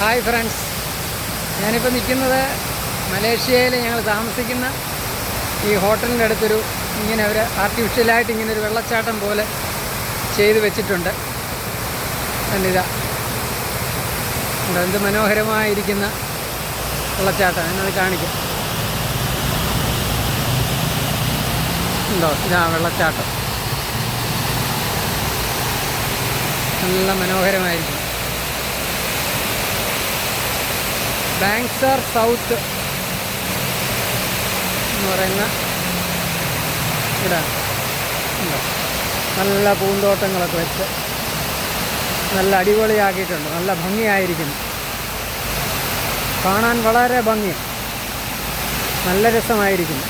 Hi friends, ഞാനിപ്പോൾ നിൽക്കുന്നത് മലേഷ്യയിൽ ഞങ്ങൾ താമസിക്കുന്ന ഈ ഹോട്ടലിൻ്റെ അടുത്തൊരു ഇങ്ങനെ ഒരു ആർട്ടിഫിഷ്യലായിട്ട് ഇങ്ങനൊരു വെള്ളച്ചാട്ടം പോലെ ചെയ്ത് വെച്ചിട്ടുണ്ട്. ഇതാ എന്ത് മനോഹരമായിരിക്കുന്ന വെള്ളച്ചാട്ടം എന്നത് കാണിക്കാം. ഉണ്ടോ? ഇതാ വെള്ളച്ചാട്ടം, നല്ല മനോഹരമായിരിക്കും. ബാങ്ക്സർ സൗത്ത് എന്ന് പറയുന്ന ഇവിടെ ഉണ്ടോ? നല്ല പൂന്തോട്ടങ്ങളൊക്കെ വെച്ച് നല്ല അടിപൊളിയാക്കിയിട്ടുണ്ട്. നല്ല ഭംഗിയായിരിക്കുന്നു, കാണാൻ വളരെ ഭംഗിയാണ്, നല്ല രസമായിരിക്കുന്നു.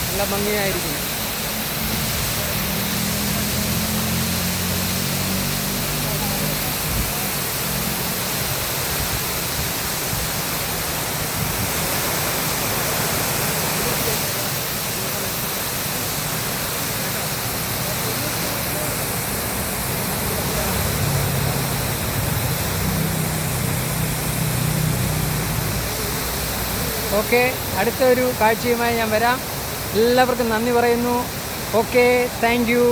നല്ല ഭംഗിയായിരിക്കുന്നു. ഓക്കെ, അടുത്ത ഒരു കാഴ്ചയുമായി ഞാൻ വരാം. എല്ലാവർക്കും നന്ദി പറയുന്നു. Okay, thank you.